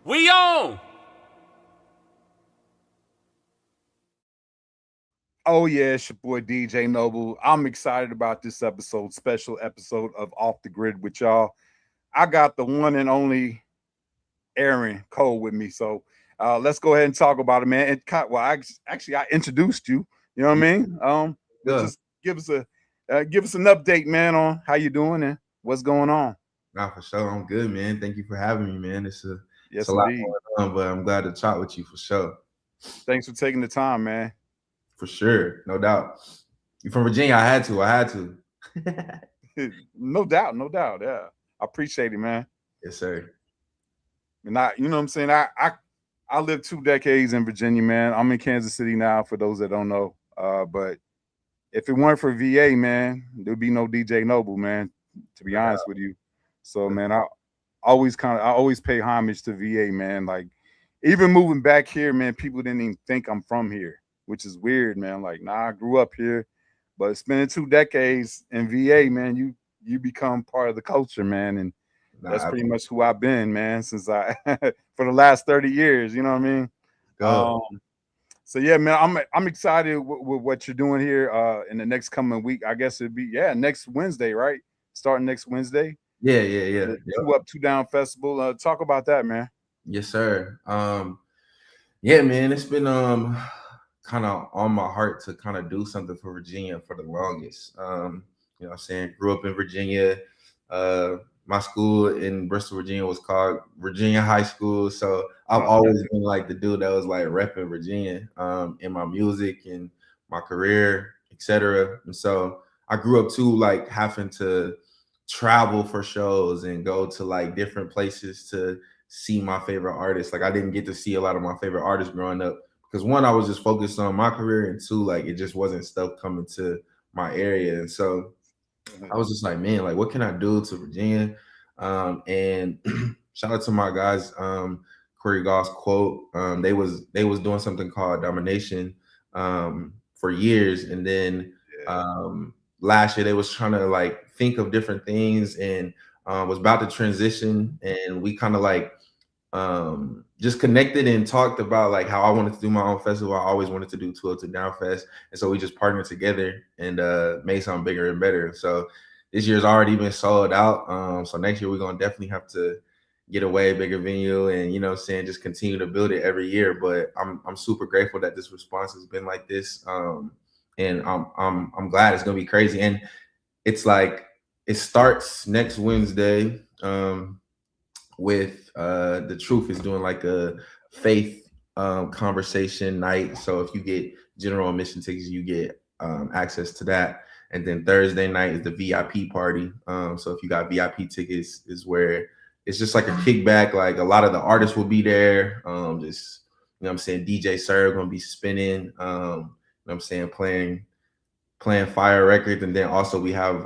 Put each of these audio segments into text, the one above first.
We on! Oh yeah, it's your boy DJ Noble. I'm excited about this episode, special episode of Off the Grid with y'all. I got the one and only Aaron Cole with me, so let's go ahead and talk about it, man. Actually, I introduced you. You know what I mean? But Good. just give us an update, man, on how you doing and what's going on. Nah, for sure. I'm good, man. Thank you for having me, man. It's a Yes, lot indeed. going on, but I'm glad to chat with you for sure. Thanks for taking the time, man. For sure. No doubt. You from Virginia? I had to. I had to. No doubt, no doubt. Yeah, I appreciate it, man. Yes, sir. And you know what I'm saying? I lived 2 decades in Virginia, man. I'm in Kansas City now, for those that don't know. But if it weren't for VA, man, there'd be no DJ Noble, man. To be No honest doubt. with you, so man, I always pay homage to VA, man. Like even moving back here, man, people didn't even think I'm from here, which is weird, man. Like, nah, I grew up here, but spending 2 decades in VA, man, you become part of the culture, man, and that's Nah, pretty much who I've been, man, since I for the last 30 years. You know what I mean? go. Um, so yeah, man, I'm excited with what you're doing here in the next coming week. I guess it'd be next Wednesday, right? Starting next Wednesday, Yeah, yeah, yeah. the Yep. Two Up Two Down Festival. Talk about that, man. Yes, sir. Yeah, man. It's been kind of on my heart to kind of do something for Virginia for the longest. You know what I'm saying? Grew up in Virginia. Uh my school in Bristol, Virginia was called Virginia High School. So I've Okay. always been like the dude that was like repping Virginia in my music and my career, etc. And so I grew up too, like having to travel for shows and go to like different places to see my favorite artists. Like I didn't get to see a lot of my favorite artists growing up because one, I was just focused on my career, and two, like it just wasn't stuff coming to my area. And so I was just like, man, like what can I do to Virginia? And shout out to my guys, Corey Goss quote. They was doing something called domination for years, and then Yeah. last year they was trying to like think of different things and was about to transition, and we kind of like just connected and talked about like how I wanted to do my own festival. I always wanted to do 12 to Down Fest. And so we just partnered together and made something bigger and better. So this year's already been sold out. So next year we're gonna definitely have to get a way bigger venue and you know what I'm saying just continue to build it every year. But I'm super grateful that this response has been like this. And I'm glad it's gonna be crazy. And it's like it starts next Wednesday. With the truth is doing like a faith conversation night. So if you get general admission tickets, you get access to that. And then Thursday night is the VIP party. So if you got VIP tickets, is where it's just like a kickback. Like a lot of the artists will be there. Just you know what I'm saying, DJ Sir gonna be spinning. You know what I'm saying, playing fire records, and then also we have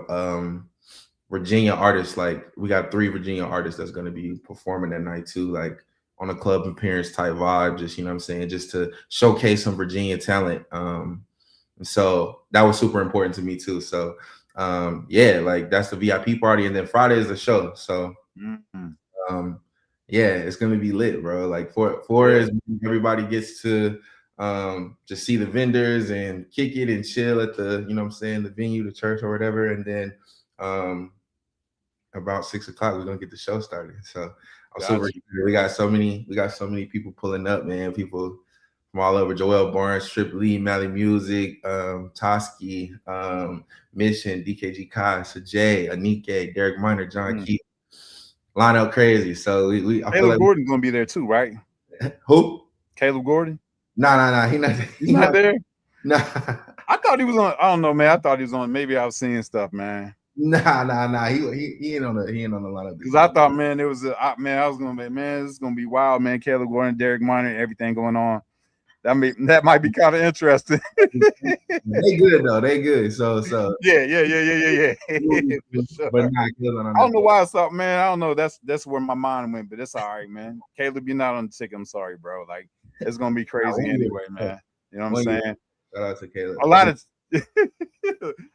Virginia artists. Like we got 3 Virginia artists that's going to be performing that night too, like on a club appearance type vibe. Just you know what I'm saying, just to showcase some Virginia talent. And so that was super important to me too. So yeah, like that's the VIP party, and then Friday is the show. So Mhm. um, yeah, it's gonna be lit, bro. Like four Yeah. is everybody gets to just see the vendors and kick it and chill at the you know what I'm saying the venue, the church or whatever, and then um about 6 o'clock, we're gonna get the show started. So I'm super Got you. excited. We got so many people pulling up, man. People from all over. Joel Barnes, Trip Lee, Mally Music, Toski, Mission, DKG Kai, Sajay, Anike, Derek Miner, John Mm. Key. Line up crazy. So I feel Caleb like Gordon gonna be there too, right? who? Caleb Gordon. Nah. He not. He's He not not. there. Nah. I thought he was on. I don't know, man. I thought he was on. Maybe I was seeing stuff, man. Nah. He ain't on the lineup this Because I year. thought, man, there was man. I was gonna be, man. This is gonna be wild, man. Caleb Gordon, Derek Minor, everything going on. That might be kind of interesting. They good though. They good. So Yeah. For sure. but not good on I don't that know though. why I thought, man. I don't know. That's where my mind went, but it's all right, man. Caleb, you're not on the ticket. I'm sorry, bro. Like it's gonna be Nah, crazy one year, anyway, man. You know what I'm one year. saying? Shout out to Caleb. A lot of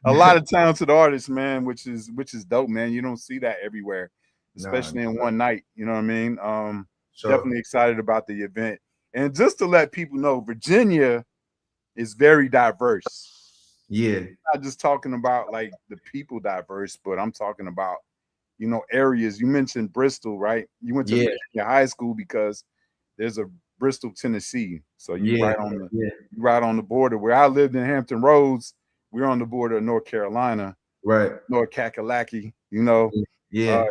a lot of talented artists, man, which is dope, man. You don't see that everywhere, Nah, especially in one night. You know what I mean? Sure. Definitely excited about the event. And just to let people know, Virginia is very diverse. Yeah. Not just talking about like the people diverse, but I'm talking about, areas. You mentioned Bristol, right? You went to Yeah. Virginia High School because there's a Bristol, Tennessee. So you Yeah. right on the border. Where I lived in Hampton Roads, we're on the border of North Carolina, Right. North Kakalaki, Yeah.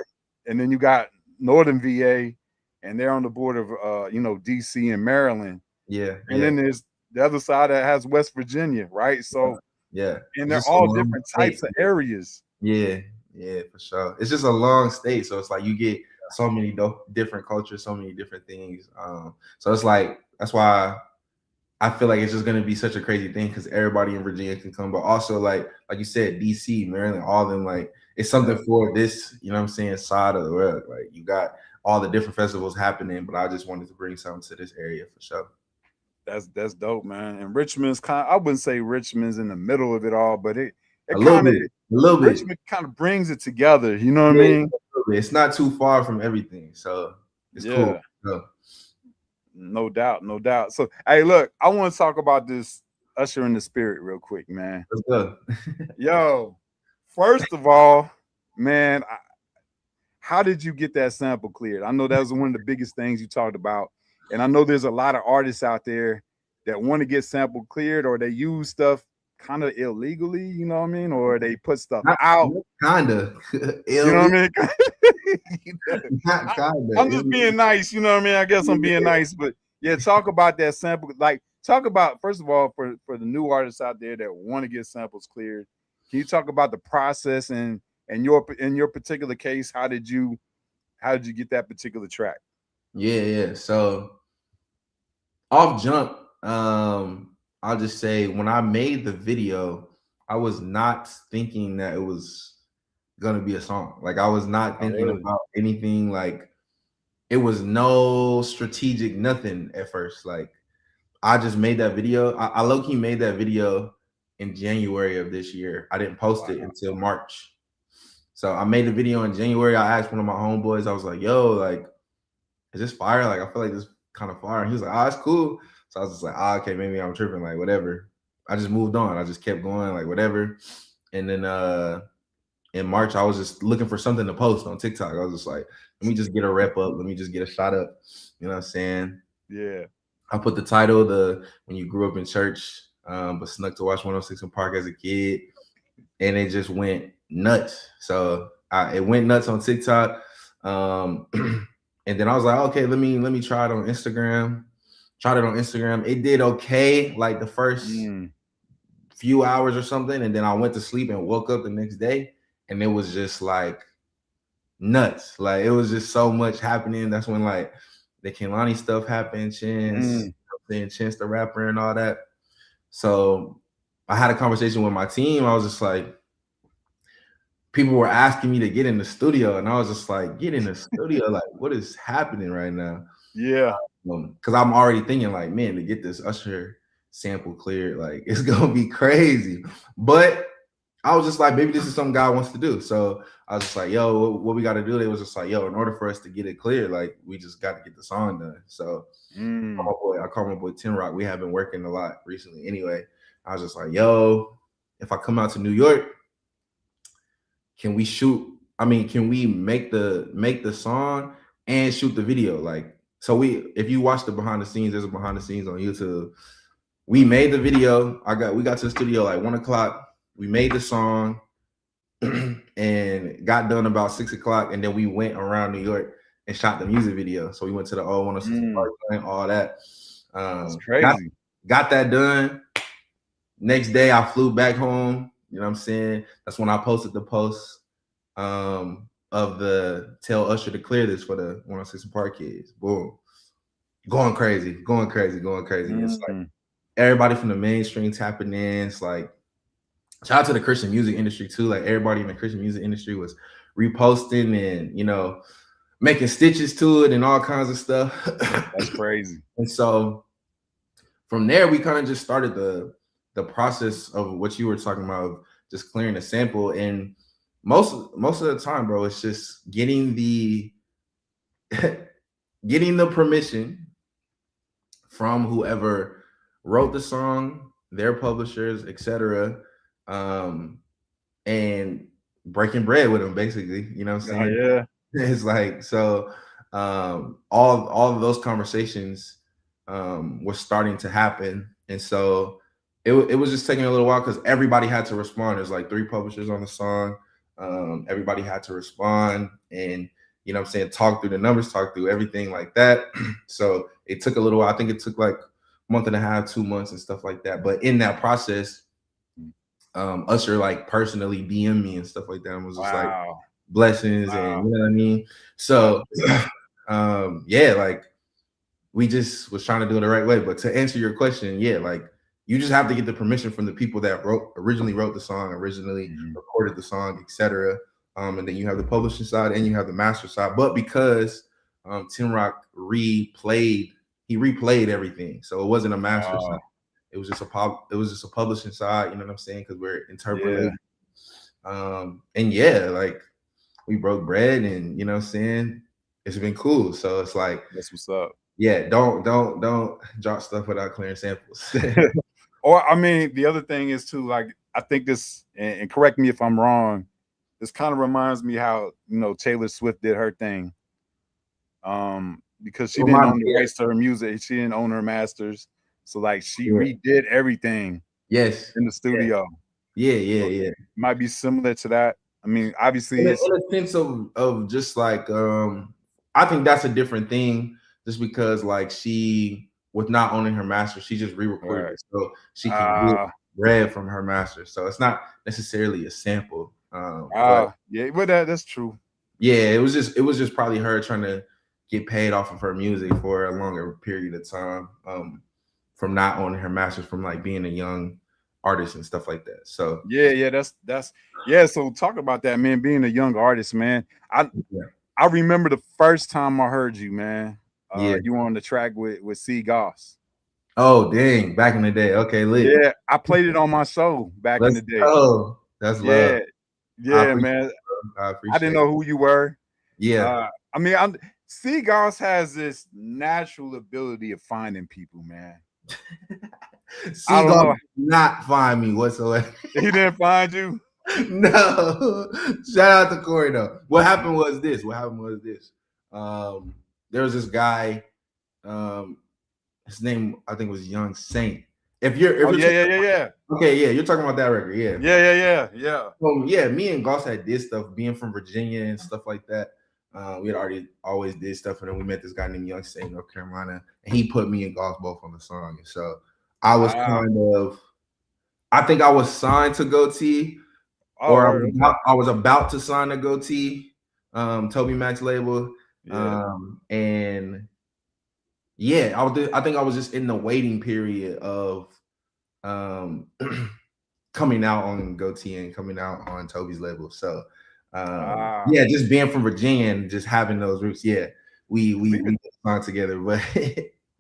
and then you got Northern VA, and they're on the border of DC and Maryland. Yeah. And then there's the other side that has West Virginia, right? So, Yeah. and It's they're just a all long different state. types of areas. Yeah. Yeah, for sure. It's just a long state. So it's like you get so many different cultures, so many different things. So it's like that's why I feel like it's just gonna be such a crazy thing because everybody in Virginia can come, but also like you said, DC, Maryland, all of them, like it's something for this, you know what I'm saying, side of the world. Like you got all the different festivals happening, but I just wanted to bring something to this area for sure. That's dope, man. And Richmond's I wouldn't say Richmond's in the middle of it all, but it A little bit, a little bit. Richmond kind of brings it together. You know what I Yeah, mean? it's not too far from everything, so it's cool. So, no doubt, no doubt. So, hey, look, I want to talk about this Usher in the Spirit real quick, man. let's go. Yo, first of all, man, how did you get that sample cleared? I know that was one of the biggest things you talked about, and I know there's a lot of artists out there that want to get sample cleared, or they use stuff kind of illegally, you know what I mean, or they put stuff out. Kinda. You know what I mean? Not kinda. I'm just being nice, you know what I mean? I guess I'm being nice, but yeah, talk about that sample. Like, talk about first of all for the new artists out there that want to get samples cleared. Can you talk about the process and in your particular case, how did you get that particular track? Yeah. So off jump, I'll just say when I made the video, I was not thinking that it was gonna be a song. Like I was not thinking about anything. Like it was no strategic nothing at first. Like I just made that video. I low-key made that video in January of this year. I didn't post it until March. So I made the video in January. I asked one of my homeboys, I was like, yo, like, is this fire? Like, I feel like this kind of fire. And he was like, oh, it's cool. So I was just like, okay, maybe I'm tripping, like whatever. I just moved on. I just kept going, like whatever. And then in March, I was just looking for something to post on TikTok. I was just like, let me just get a rep up. Let me just get a shot up. You know what I'm saying? Yeah. I put the title, when you grew up in church, but snuck to watch 106 in Park as a kid. And it just went nuts. So it went nuts on TikTok. And then I was like, okay, let me try it on Instagram. Tried it on Instagram. It did okay, like the first few hours or something. And then I went to sleep and woke up the next day. And it was just like nuts. Like it was just so much happening. That's when like the Kehlani stuff happened, Chance the rapper and all that. So I had a conversation with my team. I was just like, people were asking me to get in the studio, and I was just like, get in the studio, like what is happening right now? Yeah. Because I'm already thinking like, man, to get this Usher sample cleared, like it's gonna be crazy. But I was just like, maybe this is something God wants to do. So I was just like, yo, what we got to do? They was just like, yo, in order for us to get it clear, like we just got to get the song done. So I call my boy Tim Rock. We have been working a lot recently. Anyway, I was just like, yo, if I come out to New York, can we make the song and shoot the video? Like, so if you watch the behind the scenes, there's a behind the scenes on YouTube. We made the video. We got to the studio like 1 o'clock. We made the song and got done about 6 o'clock. And then we went around New York and shot the music video. So we went to the old 106 Park, all that. That's crazy. Got that done. Next day I flew back home. You know what I'm saying? That's when I posted the post of the tell Usher to clear this for the 106 Park kids. Boom. Going crazy. It's like everybody from the mainstream tapping in. It's like, shout out to the Christian music industry too. Like everybody in the Christian music industry was reposting and, you know, making stitches to it and all kinds of stuff. That's crazy. And so from there, we kind of just started the process of what you were talking about, of just clearing the sample. And most of the time, bro, it's just getting the getting the permission from whoever wrote the song, their publishers, etc., and breaking bread with them, basically. You know what I'm Oh saying? yeah. It's like so. All of those conversations were starting to happen, and so it was just taking a little while because everybody had to respond. There's like 3 publishers on the song. Everybody had to respond, and you know what I'm saying, talk through the numbers, talk through everything like that. So it took a little while. I think it took like a month and a half, 2 months, and stuff like that. But in that process, Usher like personally DM me and stuff like that, and was just like Wow. blessings, and Wow. you know what I mean. Wow. So yeah, like we just was trying to do it the right way. But to answer your question, yeah, like you just have to get the permission from the people that originally wrote the song, originally recorded the song, etc. And then you have the publishing side and you have the master side. But because Tim Rock replayed everything, so it wasn't a master side. It was just a publishing side. You know what I'm saying? Because we're Yeah. interpolating. And yeah, like we broke bread, and you know what I'm saying, it's been cool. So it's like, That's what's up. yeah, don't drop stuff without clearing samples. Or I mean, the other thing is too, like I think this, and correct me if I'm wrong, this kind of reminds me how, Taylor Swift did her thing. Because she didn't own the rights to her music, she didn't own her masters. So like she redid everything Yes. in the studio. Yeah. It might be similar to that. I mean, obviously In it's a sense of just like I think that's a different thing, just because like she was not owning her master, she just re-recorded right. it so she can get bread from her master. So it's not necessarily a sample. But yeah, but that's true. yeah, it was just probably her trying to get paid off of her music for a longer period of time, from not owning her masters, from like being a young artist and stuff like that. So Yeah, that's yeah. So talk about that, man. Being a young artist, man. I remember the first time I heard you, man. Yeah. You were on the track with C. Goss. Oh dang! Back in the day, okay, lit. Yeah, I played it on my show back in Let's the day. go. That's love. Yeah, man. I I didn't appreciate know it. who you were. Yeah. I mean, C. Goss has this natural ability of finding people, man. I don't know. Seagull did not find me whatsoever. He didn't find you. No. Shout out to Corey though. What happened was this. There was this guy. His name I think was Young Saint. If you're Yeah. Okay, yeah, you're talking about that record, yeah. Yeah. Yeah, me and Goss had did stuff, being from Virginia and stuff like that. We had already always did stuff, and then we met this guy named Young Saint, North Carolina, and he put me and Goss both on the song. And so I was I think I was signed to Goatee, or I was about to sign to Goatee, Toby Mac's label. And yeah, I think I was just in the waiting period of coming out on Goatee and coming out on Toby's label. So yeah, just being from Virginia and just having those roots, yeah, we signed together. But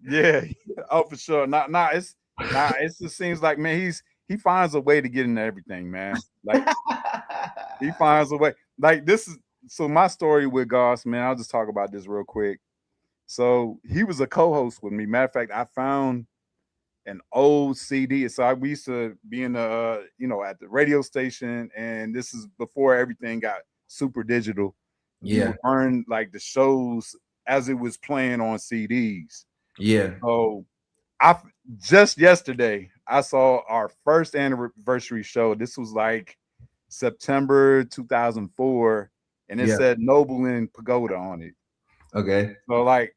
yeah, oh for sure. It just seems like, man, he finds a way to get into everything, man. Like he finds a way. Like this is so my story with Goss, man. I'll just talk about this real quick. So he was a co-host with me. Matter of fact, I found an old CD. So we used to be in the at the radio station, and this is before everything got super digital. Yeah, you earn like the shows as it was playing on CDs. Yeah. So just yesterday I saw our first anniversary show. This was like September 2004, and it said Noble and Pagoda on it. Okay. So like,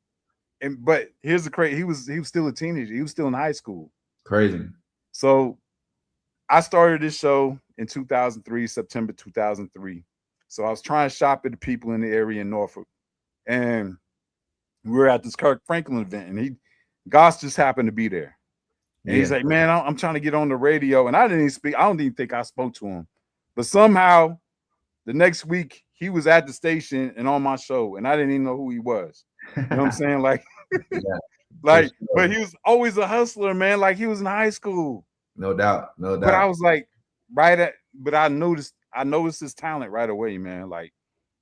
but here's the crazy. He was still a teenager. He was still in high school. Crazy. So I started this show in 2003, September 2003. So I was trying to shop at the people in the area in Norfolk, and we were at this Kirk Franklin event, and Goss just happened to be there. And he's like, man, I'm trying to get on the radio. And I didn't even speak. I don't even think I spoke to him. But somehow the next week he was at the station and on my show, and I didn't even know who he was. You know what I'm saying? Like, but he was always a hustler, man. Like he was in high school. No doubt. But I was like, but I noticed his talent right away, man. Like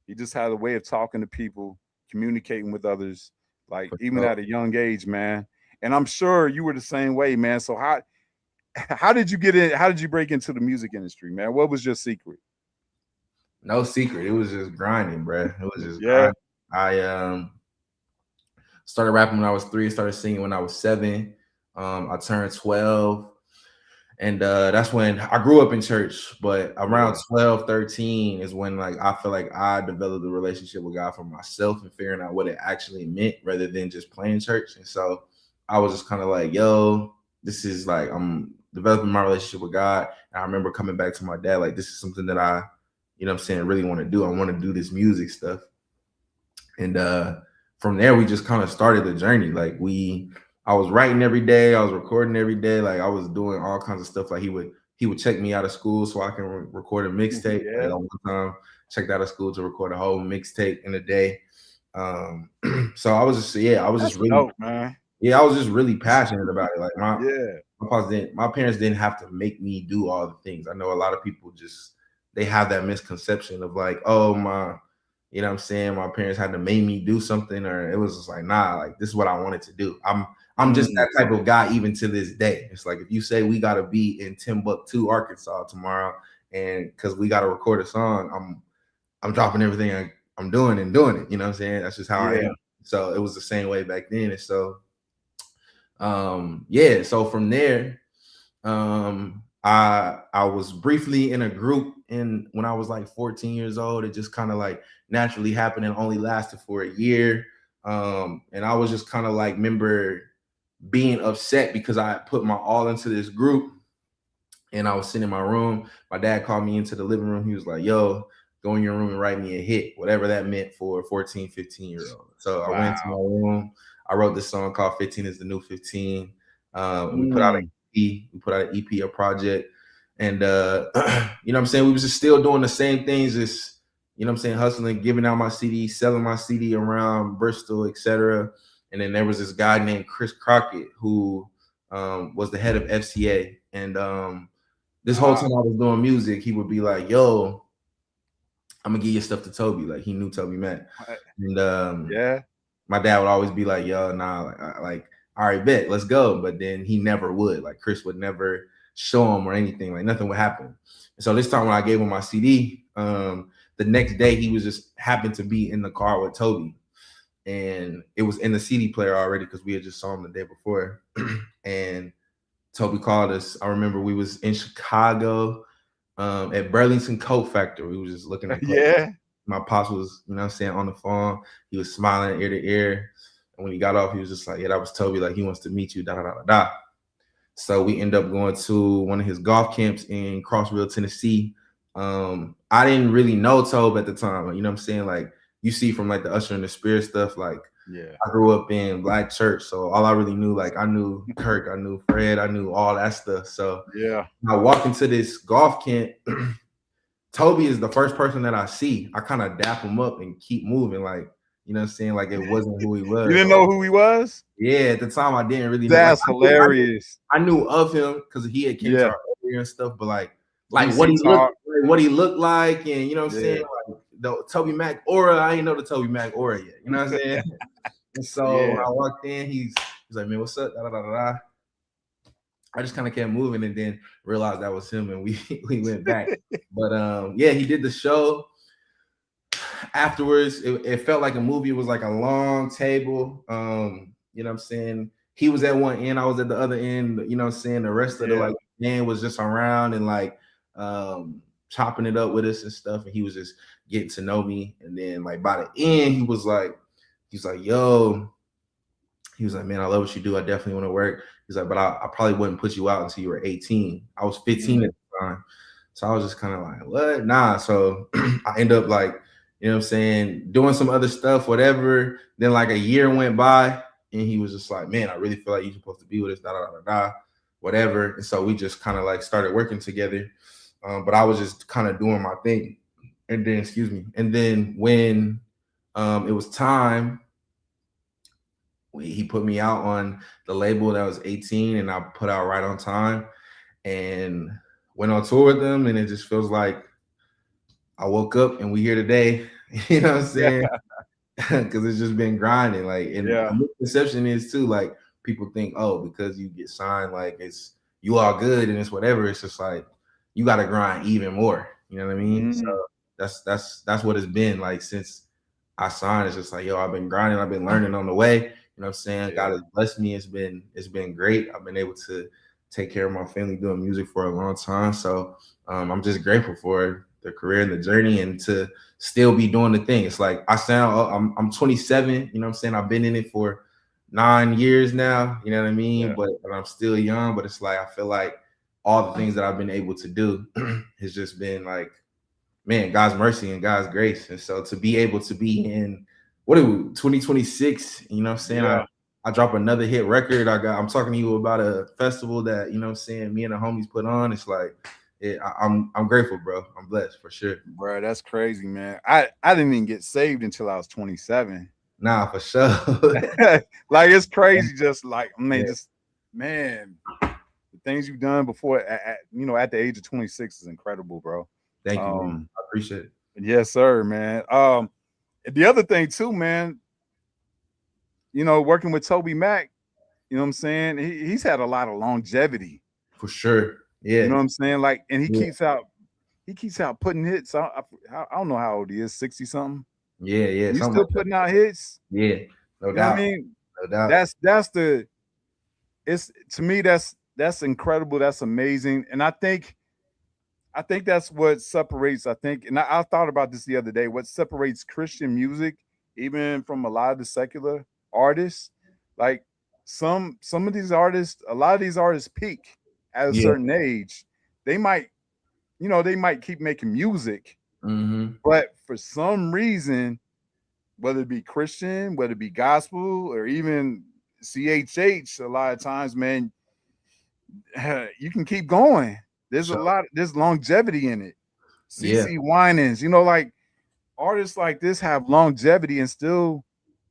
he just had a way of talking to people, communicating with others. like For even sure. at a young age, man. And I'm sure you were the same way, man. So how did you get in? How did you break into the music industry, man? What was your secret? No secret. It was just grinding, bro. It was just Yeah. grinding. I started rapping when I was 3, started singing when I was 7. I turned 12. And that's when I grew up in church, but around Yeah. 12, 13 is when like I feel like I developed a relationship with God for myself and figuring out what it actually meant rather than just playing church. And so I was just kind of like, yo, this is like I'm developing my relationship with God. And I remember coming back to my dad, like, this is something that I, you know what I'm saying, really want to do. I want to do this music stuff. And from there we just kind of started the journey. Like I was writing every day, I was recording every day, like I was doing all kinds of stuff. Like he would check me out of school so I can record a mixtape. Like Yeah. one time checked out of school to record a whole mixtape in a day. um so I was just, yeah, I was just That's really, dope, man. yeah, I was just really passionate about it. Like Yeah. my parents didn't have to make me do all the things. I know a lot of people just, they have that misconception of like, oh my, you know what I'm saying, my parents had to make me do something, or it was just like, nah, like this is what I wanted to do. I'm just Mm, that type of guy even to this day. It's like if you say we gotta be in Timbuktu, Arkansas tomorrow, and because we gotta record a song, I'm dropping everything I'm doing and doing it. You know what I'm saying? That's just how I yeah. am. So it was the same way back then. And so yeah, so from there, I was briefly in a group in when I was like 14 years old. It just kind of like naturally happened and only lasted for a year. And I was just kind of like remember being upset because I put my all into this group, and I was sitting in my room. My dad called me into the living room. He was like, yo, go in your room and write me a hit, whatever that meant for a 14, 15-year-old. So I went into my Wow. room. I wrote this song called 15 is the New 15. And we put out an Mm, EP. We put out an EP, a project. And, you know what I'm saying? We was just still doing the same things, just, you know what I'm saying, hustling, giving out my CD, selling my CD around Bristol, etc. And then there was this guy named Chris Crockett who was the head of FCA. And this whole ah, time I was doing music, he would be like, yo, I'm gonna give your stuff to Toby. Like he knew Toby Mac. And yeah. my dad would always be like, yo, nah, like, all right, bet, let's go. But then he never would. Like Chris would never show him or anything. Like nothing would happen. And so this time when I gave him my CD, the next day he was just happened to be in the car with Toby. And it was in the CD player already because we had just saw him the day before. And Toby called us. I remember we was in Chicago at Burlington Coat Factory. We was just looking at clothes. Yeah. My pops was, you know what I'm saying, on the phone. He was smiling ear to ear. And when he got off, he was just like, yeah, that was Toby. Like, he wants to meet you, da da da da. So we end up going to one of his golf camps in Crossville, Tennessee. I didn't really know Tobe at the time. You know what I'm saying? Like, you see from like the Usher and the Spirit stuff, like Yeah. I grew up in Black church. So all I really knew, like I knew Kirk, I knew Fred, I knew all that stuff. So Yeah. I walk into this golf camp. Toby is the first person that I see. I kind of dap him up and keep moving, like, you know what I'm saying? Like it wasn't who he You was. didn't know who he was? Yeah, at the time I didn't really know. Like That's hilarious. I knew of him because he had came to Yeah. our area and stuff, but like DC talk. what he looked like, and you know what I'm saying? Yeah. Like the Toby Mac aura, I didn't know the Toby Mac aura yet. You know what I'm saying? And so when Yeah. I walked in, he's like, man, what's up? Da, da, da, da. I just kind of kept moving and then realized that was him, and we went back. But yeah, he did the show. Afterwards, it felt like a movie. It was like a long table. You know what I'm saying? He was at one end, I was at the other end, you know what I'm saying? The rest of the Yeah. like man was just around and like chopping it up with us and stuff. And he was just getting to know me. And then like by the end, he's like, yo, he was like, man, I love what you do. I definitely want to work. He's like, but I probably wouldn't put you out until you were 18. I was 15 at the time. So I was just kind of like, what? Nah. So I end up like, you know what I'm saying, doing some other stuff, whatever. Then like a year went by and he was just like, man, I really feel like you're supposed to be with us, da da da da, whatever. And so we just kind of like started working together. But I was just kind of doing my thing. And then, excuse me. And then when it was time, he put me out on the label that was 18 and I put out Right on Time and went on tour with them. And it just feels like I woke up and we here today. You know what I'm Yeah. saying? because it's just been grinding. Like, and the Yeah. misconception is too, like, people think, oh, because you get signed, like it's you all good and it's whatever. It's just like you got to grind even more. You know what I mean? So Mm, that's what it's been like since I signed. It's just like, yo, I've been grinding, I've been learning on the way. You know what I'm saying? God yeah. has blessed me. It's been great. I've been able to take care of my family doing music for a long time. So I'm just grateful for the career and the journey and to still be doing the thing. It's like I'm 27, you know what I'm saying? I've been in it for 9 years now, you know what I mean? Yeah. But I'm still young, but it's like I feel like all the things that I've been able to do has just been like, man, God's mercy and God's grace. And so to be able to be in what are we, 2026, you know what I'm saying? Yeah. I drop another hit record. I'm talking to you about a festival that, you know what I'm saying, me and the homies put on. It's like I'm grateful, bro. I'm blessed for sure. Bro, that's crazy, man. I didn't even get saved until I was 27. Nah, for sure. Like it's crazy, just like I mean, Yeah, just man, the things you've done before at the age of 26 is incredible, bro. thank you, man. Um, I appreciate it. yes, sir, man. The other thing too, man, working with Toby Mac, you know what I'm saying? He's had a lot of longevity. For sure. You Yeah. know what I'm saying? Like, and Yeah. he keeps out putting hits. I don't know how old he is, 60 something. Yeah. Yeah. You Something still like that. putting out hits. Yeah. No You know what I doubt. mean? No doubt. That's the it's to me that's incredible. That's amazing. And I think that's what separates. I think, and I thought about this the other day. What separates Christian music, even from a lot of the secular artists, like some of these artists, a lot of these artists peak at a Yeah. certain age. They might keep making music, Mm-hmm. but for some reason, whether it be Christian, whether it be gospel, or even CHH, a lot of times, man, you can keep going. Sure. There's longevity in it. Yeah. CC Winans, like artists like this have longevity and still,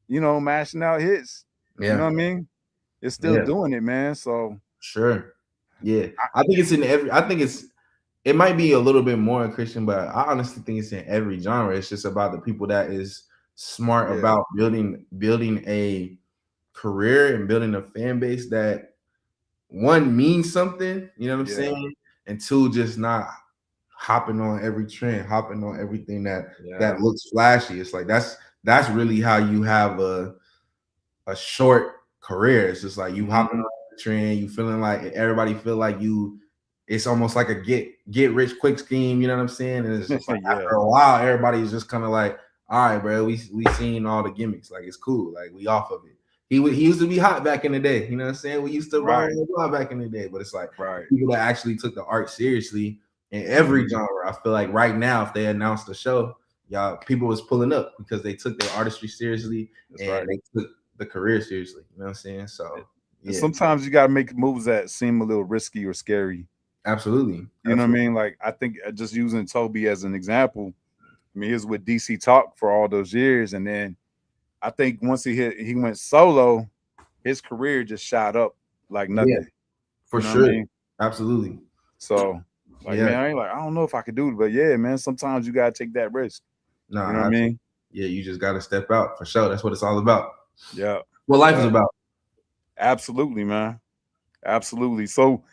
mashing out hits. You know Yeah. what I mean? It's still Yeah. doing it, man. So Sure. Yeah. I, I think it's in every I think it might be a little bit more in Christian, but I honestly think it's in every genre. It's just about the people that is smart yeah, about building a career and building a fan base that one means something, you know what I'm yeah, saying? And two, just not hopping on every trend, hopping on everything that yeah, looks flashy. It's like that's really how you have a short career. It's just like you hopping mhm, on the trend, you feeling like everybody feel like you. It's almost like a get rich quick scheme. You know what I'm saying? And it's just like yeah, after a while, everybody's just kind of like, all right, bro, we seen all the gimmicks. Like it's cool. Like we off of it. He used to be hot back in the day. You know what I'm saying? We used to run right, on the block back in the day. But it's like the right, people that actually took the art seriously in every mhm, genre. I feel like right now, if they announced a show, y'all people was pulling up because they took their artistry seriously that's and right. they took the career seriously. You know what I'm saying? So And yeah, sometimes you got to make moves that seem a little risky or scary. absolutely, You know what I absolutely. mean? Like I think just using Toby as an example. I mean, he was with DC Talk for all those years, and then I think once he went solo, his career just shot up like Yeah, nothing. for You know what I sure. mean? Absolutely. So, like, Yeah. man, I don't know if I could do it, but yeah, man, sometimes you gotta take that risk. You know what Nah, I absolutely. mean? Yeah, you just gotta step out for sure. That's what it's all about. Yeah, What life is yeah, about. absolutely, man, absolutely. So,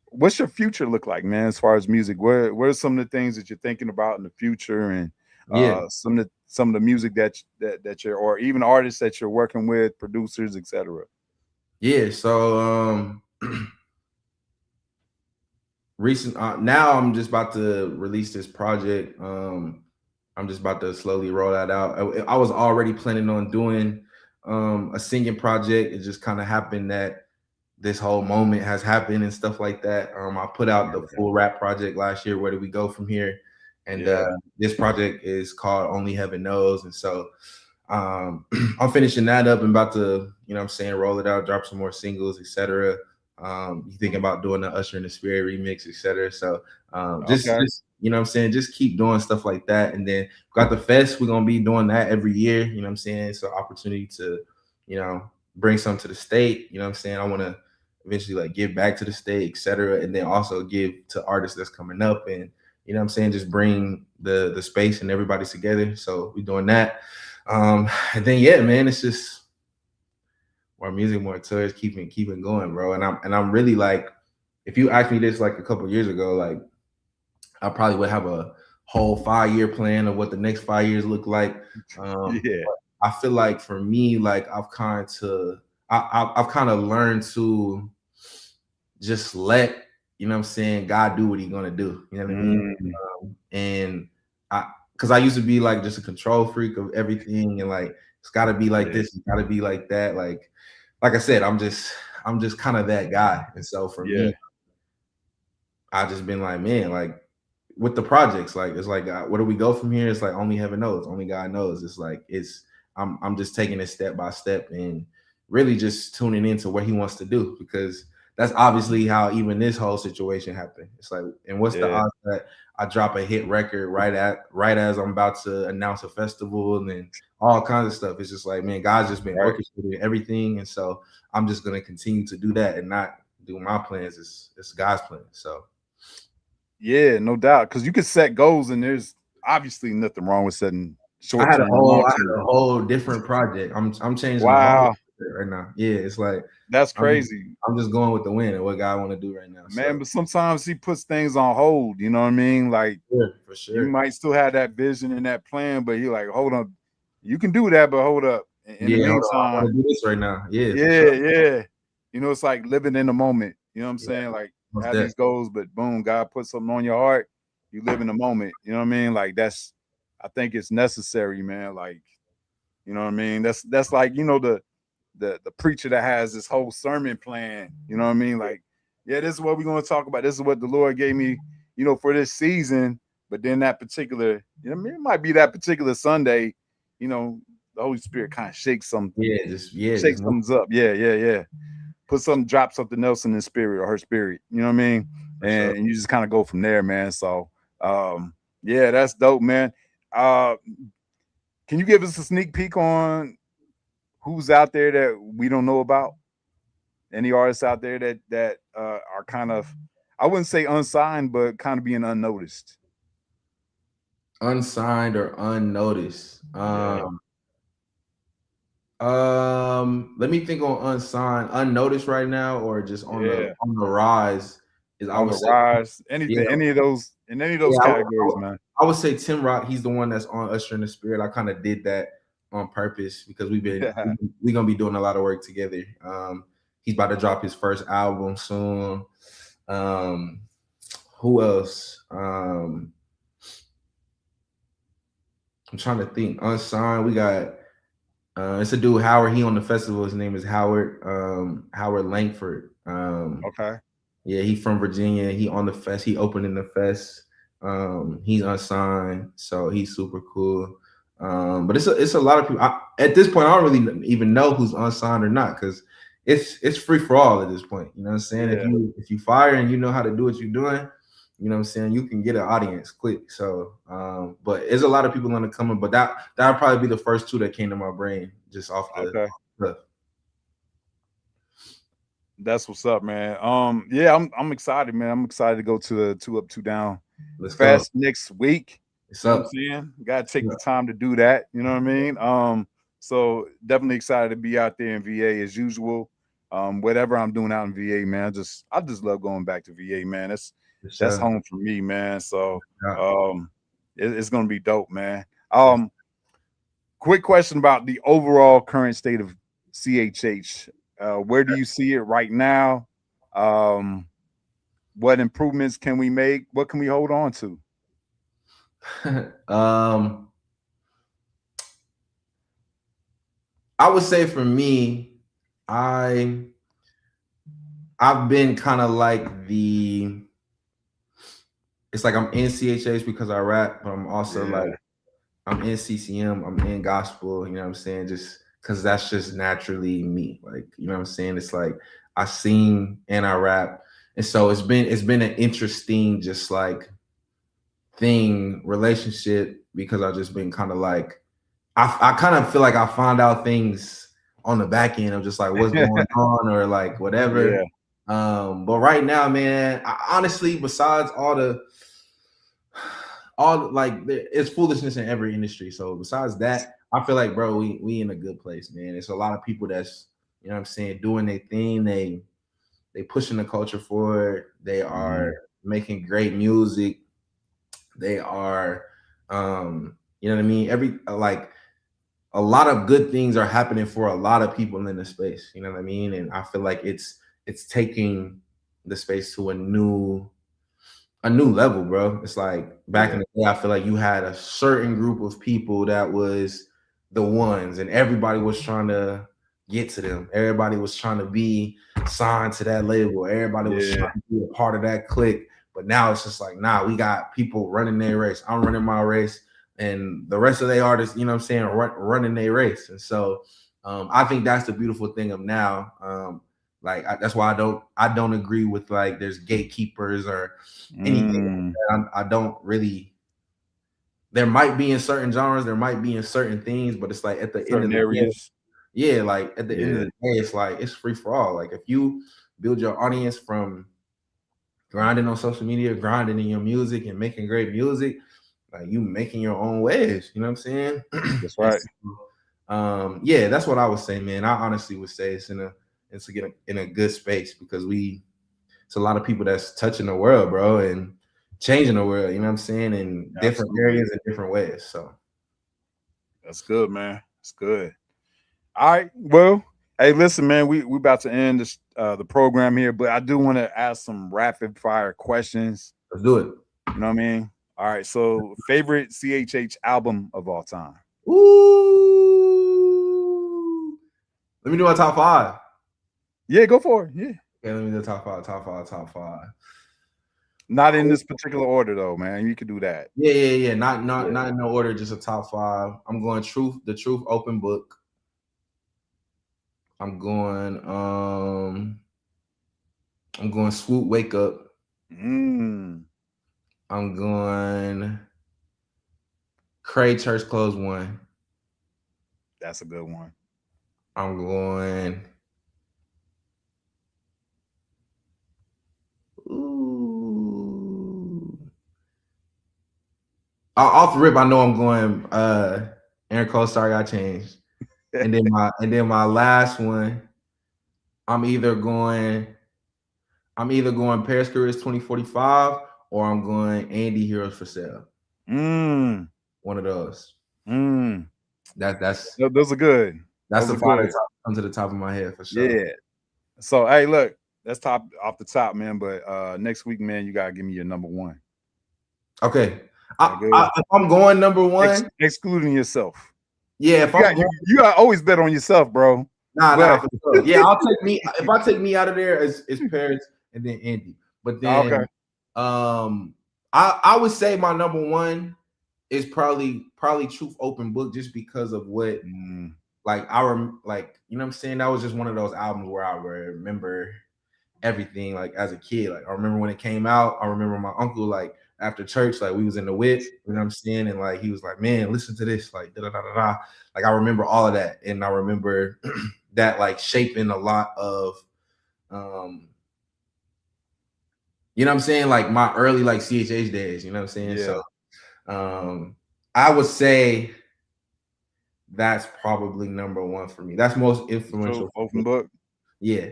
what's your future look like, man? As far as music, where are some of the things that you're thinking about in the future, and Yeah. some of the music that you're, or even artists that you're working with, producers, etc. Yeah. So recent now I'm just about to release this project. I'm just about to slowly roll that out. I was already planning on doing a singing project. It just kind of happened that this whole moment has happened and stuff like that. I put out the Okay. full rap project last year. Where do we go from here? And Yeah. this project is called Only Heaven Knows. And so I'm finishing that up and about to, you know what I'm saying, roll it out, drop some more singles, etc. You thinking about doing the Usher and the Spirit remix, etc. So Okay. just you know what I'm saying, just keep doing stuff like that. And then got the fest, we're gonna be doing that every year, you know what I'm saying? So opportunity to, you know, bring some to the state, you know what I'm saying? I want to eventually like give back to the state, etc. And then also give to artists that's coming up and you know what I'm saying, just bring the space and everybody together. So we're doing that. And then yeah, man, it's just more music, more tours, keeping going, bro. And I'm really like, if you asked me this like a couple years ago, like I probably would have a whole 5-year plan of what the next 5 years look like. Yeah. I feel like for me, like I've kind of learned to just let, you know what I'm saying, God do what He's gonna do. You know what I mean? And because I used to be like just a control freak of everything, and like it's got to be like this, it's got to be like that. Like I said, I'm just kind of that guy. And so for Yeah. me, I just been like, man, like with the projects, like it's like where do we go from here? It's like only heaven knows, only God knows. It's like I'm just taking it step by step and really just tuning into what He wants to do, because that's obviously how even this whole situation happened. It's like, and what's the Yeah. odds that I drop a hit record right as I'm about to announce a festival and then all kinds of stuff. It's just like, man, God's just been Right. orchestrating everything, and so I'm just gonna continue to do that and not do my plans. It's God's plan. So Yeah, no doubt. Because you can set goals, and there's obviously nothing wrong with setting short term, long I term. had a whole different project. I'm changing the whole Wow, right now. Yeah, it's like that's I'm just, crazy, I'm just going with the wind and what God want to do right now. man. So But sometimes He puts things on hold. You know what I mean? Like yeah, for you sure. might still have that vision and that plan, but He like, hold on, you can do that, but hold up. In the Yeah, hold on. I meantime, want to do this right now. Yeah, for yeah, sure. yeah. You know, it's like living in the moment. You know what I'm Yeah, saying? Like most have these definitely. goals, but boom, God put something on your heart. You live in the moment. You know what I mean? Like I think it's necessary, man. Like, you know what I mean? That's like, you know, the preacher that has this whole sermon plan. You know what I mean? Like, yeah, this is what we're going to talk about. This is what the Lord gave me, you know, for this season. But then that particular, you know, what I mean, it might be that particular Sunday, you know, the Holy Spirit kind of shakes Just move. something up. Yeah, yeah, yeah. Put something, drop something else in his spirit or her spirit. You know what I mean? For sure. And you just kind of go from there, man. So, yeah, that's dope, man. Uh, can you give us a sneak peek on who's out there that we don't know about? Any artists out there that are kind of, I wouldn't say unsigned, but kind of being unnoticed. Unsigned or unnoticed. Yeah, Let me think on unsigned, unnoticed right now, or just yeah, on the rise. Is I on would the say, rise. yeah, Anything, any of those, in any of those yeah. categories, man. I would say Tim Rock. He's the one that's on Usher in the Spirit. I kind of did that on purpose because Yeah, we gonna be doing a lot of work together. He's about to drop his first album soon. Um, who else? I'm trying to think. Unsigned, we got it's a dude Howard. He on the festival. His name is Howard. Howard Langford. okay, Yeah, he from Virginia. He on the fest. He opening the fest. He's unsigned, so he's super cool. But it's a lot of people. At this point, I don't really even know who's unsigned or not, because it's free for all at this point. You know what I'm saying? yeah, If you fire and you know how to do what you're doing, you know what I'm saying, you can get an audience quick. So, but there's a lot of people on the coming. But that'll probably be the first two that came to my brain just off the okay. cuff. That's what's up, man. Yeah, I'm excited, man. I'm excited to go to the Two Up, Two Down Let's go. Fest next week. It's You know what up. I'm saying? Gotta take the time to do that. You know what I mean? So definitely excited to be out there in VA as usual. Whatever I'm doing out in VA, man. I just love going back to VA, man. For That's sure. home for me, man. So Yeah. it's gonna be dope, man. Quick question about the overall current state of CHH. Where do you see it right now? Um, what improvements can we make? What can we hold on to? um, I would say for me, I I've been kind of like it's like I'm in CHH because I rap, but I'm also like Yeah, I'm in CCM, I'm in gospel, you know what I'm saying? Just because that's just naturally me. Like, you know what I'm saying? It's like I sing and I rap. And so it's been an interesting just like relationship, because I've just been kind of like I kind of feel like I found out things on the back end of just like what's going on or like yeah, whatever. But right now, man, honestly, besides all like it's foolishness in every industry. So besides that, I feel like, bro, we in a good place, man. It's a lot of people that's, you know what I'm saying, doing their thing. They pushing the culture forward. They are making great music. They are, you know what I mean? Like a lot of good things are happening for a lot of people in the space. You know what I mean? And I feel like it's taking the space to a new level, bro. It's like back in the day, I feel like you had a certain group of people that was the ones, and everybody was trying to get to them. Everybody was trying to be signed to that label. Everybody was trying to be a part of that clique. But now it's just like, nah, we got people running their race. I'm running my race, and the rest of the artists, you know what I'm saying, running their race. And so I think that's the beautiful thing of now. That's why I don't agree with like there's gatekeepers or anything. I don't really. There might be in certain genres, there might be in certain things, but it's like at the end of the day, yeah, like at the end of the day, it's like it's free for all. Like if you build your audience from grinding on social media, grinding in your music, and making great music, like you making your own waves. You know what I'm saying? That's right. Yeah, that's what I would say, man. I honestly would say it's in a good space because it's a lot of people that's touching the world, bro, and changing the world, you know what I'm saying, in different areas in different ways. So that's good, man. It's good. All right. Well, hey, listen, man, we about to end this the program here, but I do want to ask some rapid fire questions. Let's do it. You know what I mean? All right. So favorite CHH album of all time? Ooh. Let me do my top 5. Yeah, go for it. Yeah. Okay, let me do top 5. Not in this particular order though, man. You could do that. Yeah. Not in no order, just a top 5. I'm going The Truth, Open Book. I'm going Swoop, Wake Up. I'm going Cray, Church Close 1. That's a good one. I'm going off the rip, I know I'm going Aaron Cole, Sorry I Changed. And then my last one, I'm either going Paris Careers 2045 or I'm going Andy Heroes for Sale. One of those. That's those are good. That's the five that come to the top of my head for sure. Yeah. So hey, look, that's off the top, man. But next week, man, you gotta give me your number 1. Okay. If I'm going number 1, excluding yourself. Yeah, if you gotta always bet on yourself, bro. Nah, for sure. Yeah, I'll take me. If I take me out of there, it's Paris and then Andy. But then, I would say my number 1 is probably Truth, Open Book, just because of what, like you know what I'm saying. That was just one of those albums where I remember everything. Like as a kid, like I remember when it came out. I remember my uncle like after church, like we was in the whip, you know what I'm saying, and like he was like, "Man, listen to this," like da da da da. Like I remember all of that, and I remember that like shaping a lot of, you know what I'm saying, like my early like CHH days, you know what I'm saying. Yeah. So, I would say that's probably number 1 for me. That's most influential. Open Book. Yeah.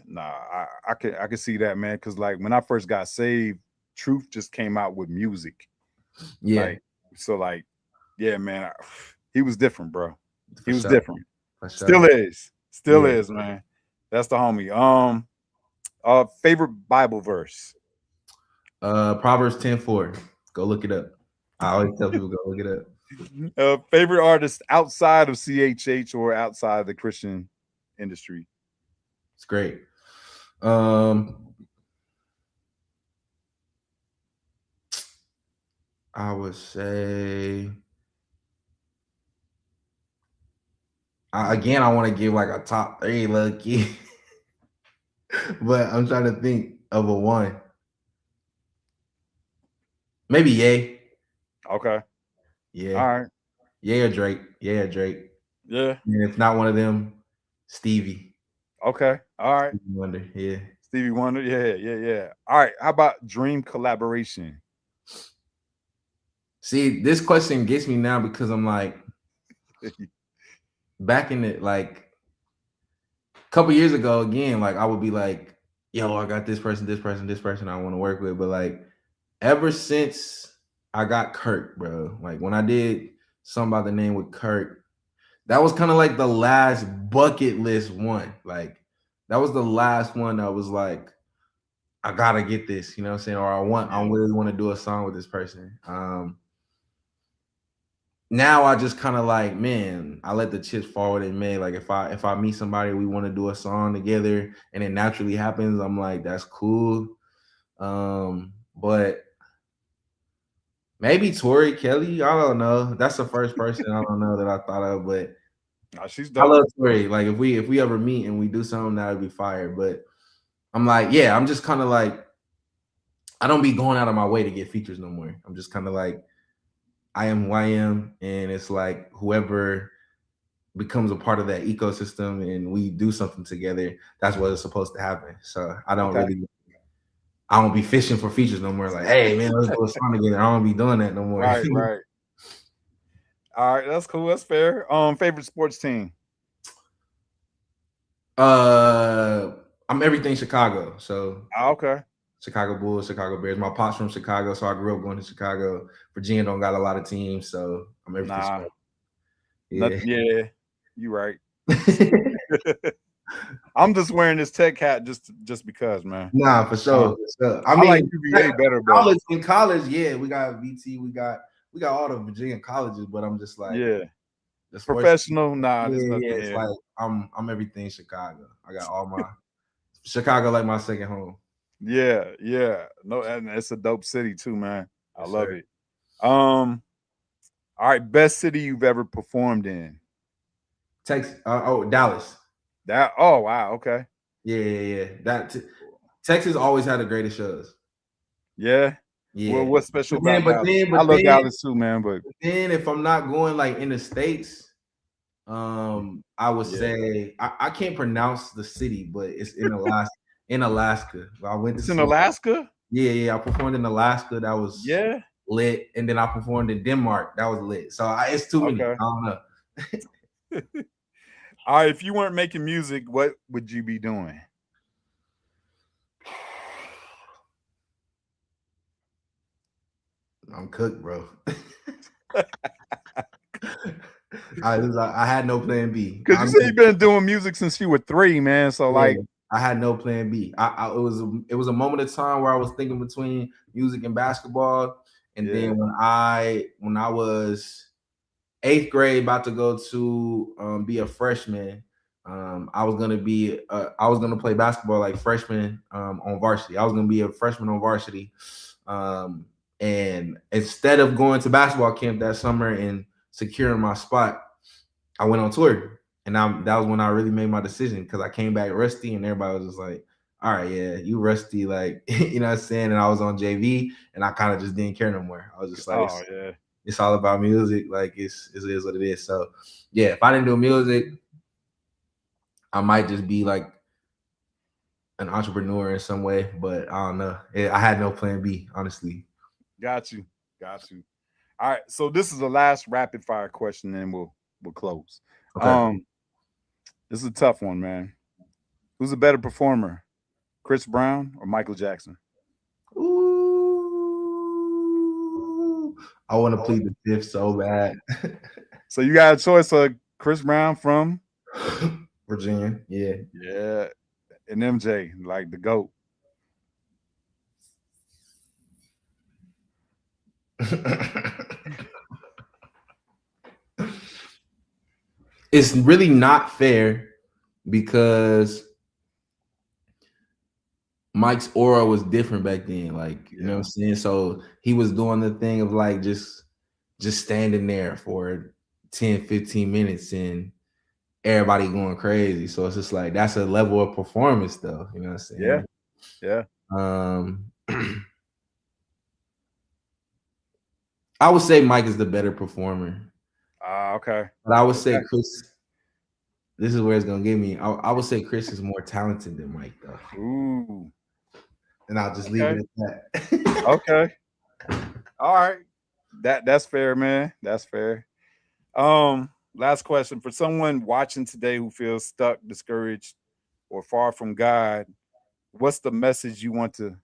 Nah, I could see that, man. Because like when I first got saved, Truth just came out with music. Yeah. Yeah, man. He was different, bro. He was different. Sure. Still is, man. That's the homie. Favorite Bible verse? Proverbs 10:4. Go look it up. I always tell people go look it up. Favorite artist outside of CHH or outside the Christian industry? It's great. I would say, again, I want to give like a top 3, lucky, but I'm trying to think of a 1. Maybe Ye. Okay. Yeah. All right. Ye or Drake. Yeah. And if not one of them, Stevie. Okay. All right. Stevie Wonder. Yeah. Stevie Wonder. Yeah. All right. How about dream collaboration? See, this question gets me now because I'm like, back in it, like a couple years ago, again, like I would be like, yo, I got this person, this person, this person I want to work with. But like ever since I got Kirk, bro, like when I did something by the name with Kirk, that was kind of like the last bucket list one. Like that was the last one that was like, I gotta get this, you know what I'm saying? Or I really want to do a song with this person. Now I just kind of like, man, I let the chips fall where they may. Like if I meet somebody, we want to do a song together, and it naturally happens, I'm like, that's cool. But maybe Tori Kelly, I don't know. That's the first person I don't know that I thought of, but She's I dope. love Tori. Like if we ever meet and we do something, that would be fire. But I'm like, yeah, I'm just kind of like, I don't be going out of my way to get features no more. I'm just kind of like, I am who I am, and it's like whoever becomes a part of that ecosystem and we do something together, that's what is supposed to happen. So I don't be fishing for features no more. Like, hey man, let's do a song together. I don't be doing that no more. Right. All right, that's cool. That's fair. Favorite sports team? I'm everything Chicago. So Okay. Chicago Bulls, Chicago Bears. My pop's from Chicago, so I grew up going to Chicago. Virginia don't got a lot of teams, so I'm everything Nah. Chicago. Yeah. Yeah. You right. I'm just wearing this tech hat just because, man. Nah, for sure. I mean, like UVA better, but in college, yeah, we got VT, we got all the Virginia colleges, but I'm just like, yeah, the professional. Nah, there's yeah, nothing it's here. like I'm everything Chicago. I got all my Chicago like my second home. Yeah. No, and it's a dope city too, man. I love Sir. it. All right, best city you've ever performed in? Texas. Dallas. Oh wow, okay. Yeah. Texas always had the greatest shows. Yeah. Well, Yeah. what's special But then, about but Dallas? then, I but love then, Dallas too, man. But then if I'm not going like in the States, I would say I can't pronounce the city, but it's in Alaska. In Alaska, I went to it's in Alaska. Yeah. I performed in Alaska. That was Yeah. lit, and then I performed in Denmark. That was lit. So it's too many. Okay. I don't know. All right. If you weren't making music, what would you be doing? I'm cooked, bro. I had no plan B. Because you said you've been doing music since you were 3, man. So like, I had no plan B. It was a moment of time where I was thinking between music and basketball, and then when I was 8th grade, about to go to be a freshman, I was gonna play basketball like freshman on varsity. I was gonna be a freshman on varsity, and instead of going to basketball camp that summer and securing my spot, I went on tour. And that was when I really made my decision, because I came back rusty and everybody was just like, all right, yeah, you rusty, like, you know what I'm saying? And I was on JV and I kind of just didn't care no more. I was just like, it's all about music. Like it is what it is. So yeah, if I didn't do music, I might just be like an entrepreneur in some way, but I don't know. I had no plan B, honestly. Got you. All right. So this is the last rapid fire question, and we'll close. Okay. This is a tough one, man. Who's a better performer, Chris Brown or Michael Jackson? Ooh, I want to plead the fifth so bad. So you got a choice of Chris Brown from Virginia. Yeah. Yeah. And MJ, like the GOAT. It's really not fair because Mike's aura was different back then. Like, you know what I'm saying? So he was doing the thing of like just standing there for 10, 15 minutes and everybody going crazy. So it's just like that's a level of performance though. You know what I'm saying? Yeah. I would say Mike is the better performer. Okay. But I would say Chris. This is where it's gonna get me. I would say Chris is more talented than Mike, though. Ooh. And I'll just leave it at that. Okay. All right. That's fair, man. That's fair. Last question for someone watching today who feels stuck, discouraged, or far from God. What's the message you want to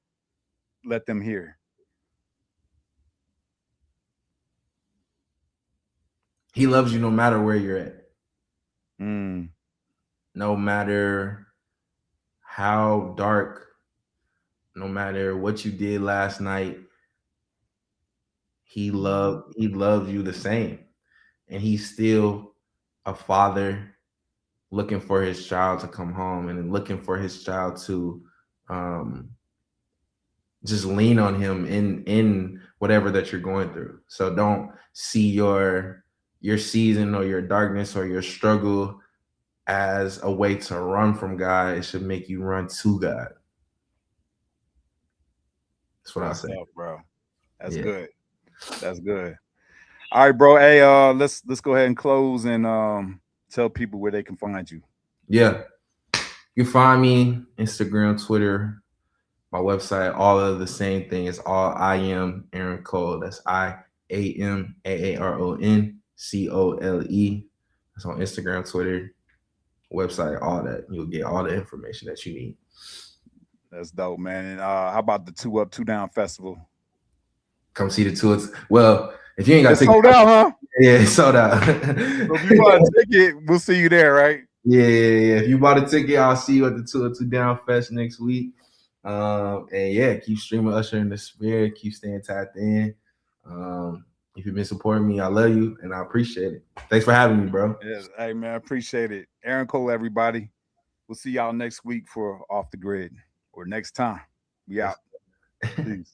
let them hear? He loves you no matter where you're at, Mm, no matter how dark, no matter what you did last night. He loved you the same, and he's still a father looking for his child to come home and looking for his child to um, just lean on him in whatever that you're going through. So don't see your season or your darkness or your struggle as a way to run from God. It should make you run to God. That's what I good say. stuff, bro. That's Yeah. good. That's good. All right, bro. Hey, let's go ahead and close and tell people where they can find you. Yeah. You can find me Instagram, Twitter, my website, all of the same thing. It's all I am Aaron Cole. That's IAMAARONCOLE. That's on Instagram, Twitter, website, all that. You'll get all the information that you need. That's dope, man. And how about the Two Up, Two Down Festival? Come see the tours. Well, if you ain't got It's tickets, sold out, huh? yeah, it's sold out. So if you want a ticket, we'll see you there, right? Yeah. If you bought a ticket, I'll see you at the 202 Down Fest next week. And yeah, keep streaming Usher in the Spirit. Keep staying tapped in. If you've been supporting me, I love you and I appreciate it. Thanks for having me, bro. Yes. Hey, man, appreciate it. Aaron Cole, everybody. We'll see y'all next week for Off the Grid or next time. We Yes. out. Peace.